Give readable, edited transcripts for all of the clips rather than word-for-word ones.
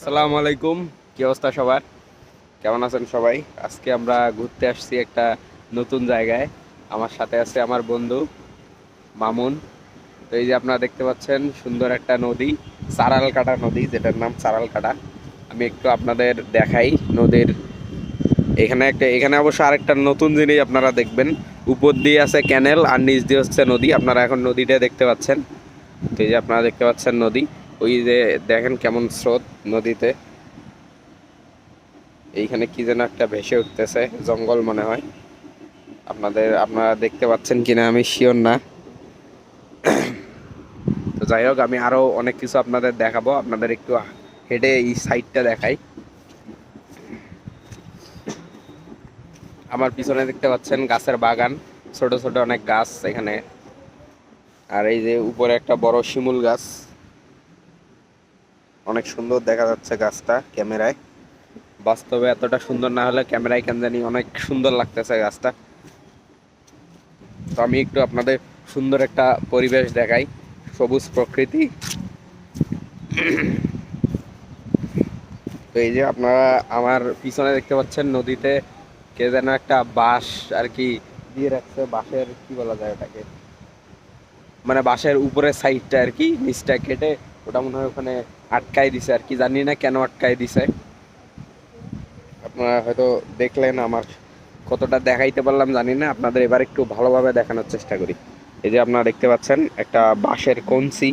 আসসালামু আলাইকুম। কি অবস্থা সবার? কেমন আছেন সবাই? আজকে আমরা ঘুরতে আসছি একটা নতুন জায়গায়। আমার সাথে আছে আমার বন্ধু মামুন। তো এই যে আপনারা দেখতে পাচ্ছেন সুন্দর একটা নদী, চারালকাটা নদী, যেটার নাম চারালকাটা। আমি একটু আপনাদের দেখাই নদীর। এখানে অবশ্য আরেকটা নতুন জিনিস আপনারা দেখবেন। উপর দিয়ে আছে ক্যানেল আর নিচ দিয়ে হচ্ছে নদী। আপনারা এখন নদীটা দেখতে পাচ্ছেন। তো এই যে আপনারা দেখতে পাচ্ছেন নদী। ওই যে দেখেন কেমন স্রোত নদীতে। এইখানে কি যেন একটা ভেসে উঠতেছে, জঙ্গল মনে হয়। আপনারা দেখতে পাচ্ছেন কিনা আমি শিওর না। তো যাই হোক, আমি আরো অনেক কিছু আপনাদের দেখাবো। আপনাদের একটু হেঁটে এই সাইডটা দেখাই। আমার পিছনে দেখতে পাচ্ছেন গাছের বাগান, ছোট ছোট অনেক গাছ এখানে। আর এই যে উপরে একটা বড় শিমুল গাছ, অনেক সুন্দর দেখা যাচ্ছে গাছটা ক্যামেরায়। বাস্তবে এতটা সুন্দর না হলে ক্যামেরায় কেন জানি অনেক সুন্দর লাগতেছে গাছটা। তো আমি একটু আপনাদের সুন্দর একটা পরিবেশ দেখাই, সবুজ প্রকৃতি। তো এই যে আপনারা আমার পিছনে দেখতে পাচ্ছেন নদীতে কে যেন একটা বাঁশ আর কি দিয়ে রাখছে। বাঁশের কি বলা যায় ওটাকে, মানে বাঁশের উপরের সাইডটা আর কি, নিচটা কেটে ওটা মনে হয় ওখানে আটকাই দিছে আর কি, জানি না কেন আটকাই দিছে। আপনারা হয়তো দেখলেন, আমার কতটা দেখাইতে পারলাম জানি না। আপনাদের এবার একটু ভালোভাবে দেখানোর চেষ্টা করি। এই যে আপনারা দেখতে পাচ্ছেন একটা বাঁশের কঞ্চি,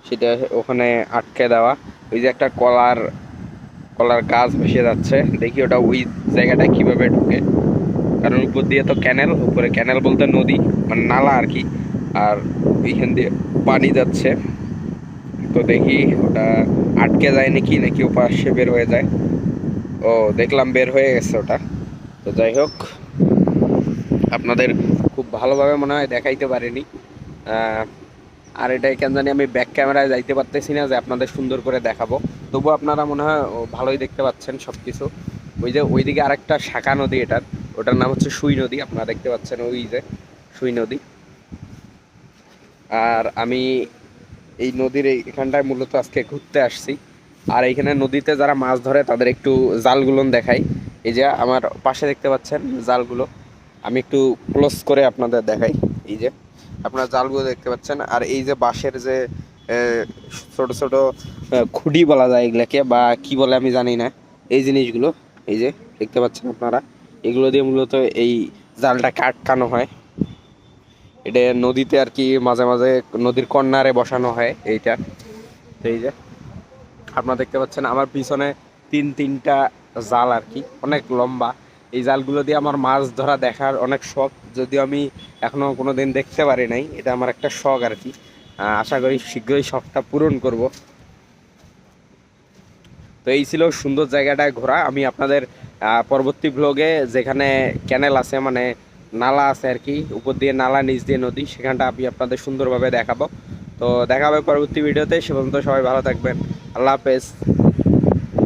সেটা ওখানে আটকে দেওয়া। ওই যে একটা কলার কলার গাছ ভেসে যাচ্ছে, দেখি ওটা ওই জায়গাটায় কিভাবে ঢুকে। কারণ উপর দিয়ে তো ক্যানেল, উপরে ক্যানেল বলতে নদী, মানে নালা আর কি। আর এইখান দিয়ে পানি যাচ্ছে। তো দেখি ওটা আটকে যায় নাকি, নাকি ওপাশে বের হয়ে যায়। ও, দেখলাম বের হয়ে গেছে ওটা। তো যাই হোক, আপনাদের খুব ভালোভাবে মনে হয় দেখাইতে পারিনি। আর এটা কেন জানি আমি ব্যাক ক্যামেরায় যাইতে পারতেছি না যে আপনাদের সুন্দর করে দেখাবো। তবু আপনারা মনে হয় ভালোই দেখতে পাচ্ছেন সব কিছু। ওই যে ওইদিকে আরেকটা শাখা নদী এটার, ওটার নাম হচ্ছে সুই নদী। আপনারা দেখতে পাচ্ছেন ওই যে সুই নদী। আর আমি এই নদীর এখানটায় মূলত আজকে ঘুরতে আসছি। আর এইখানে নদীতে যারা মাছ ধরে তাদের একটু জালগুলো দেখাই। এই যে আমার পাশে দেখতে পাচ্ছেন জালগুলো, আমি একটু ক্লোজ করে আপনাদের দেখাই। এই যে আপনারা জালগুলো দেখতে পাচ্ছেন। আর এই যে বাঁশের যে ছোট ছোট খুঁটি বলা যায় এগুলাকে, বা কি বলে আমি জানি না, এই জিনিসগুলো এই যে দেখতে পাচ্ছেন আপনারা, এগুলো দিয়ে মূলত এই জালটা আটকানো হয়। এটা নদীতে আর কি মাঝে মাঝে নদীর কর্নারে বসানো হয় এইটা। তো এই যে আপনারা দেখতে পাচ্ছেন আমার পিছনে তিনটা জাল আর কি, অনেক লম্বা। এই জালগুলো দিয়ে আমার মাছ ধরা দেখার অনেক শখ, যদিও আমি এখনো কোনোদিন দেখতে পারি নাই। এটা আমার একটা শখ আর কি। আশা করি শীঘ্রই শখটা পূরণ করব। তো এই ছিল সুন্দর জায়গাটায় ঘোরা। আমি আপনাদের পরবর্তী ব্লগে যেখানে ক্যানেল আছে, মানে নালা আছে আর কি, উপর দিয়ে নালা নিচ দিয়ে নদী, সেখানটা আমি আপনাদের সুন্দরভাবে দেখাবো। তো দেখা হবে পরবর্তী ভিডিওতে। সে পর্যন্ত সবাই ভালো থাকবেন। আল্লাহ হাফেজ।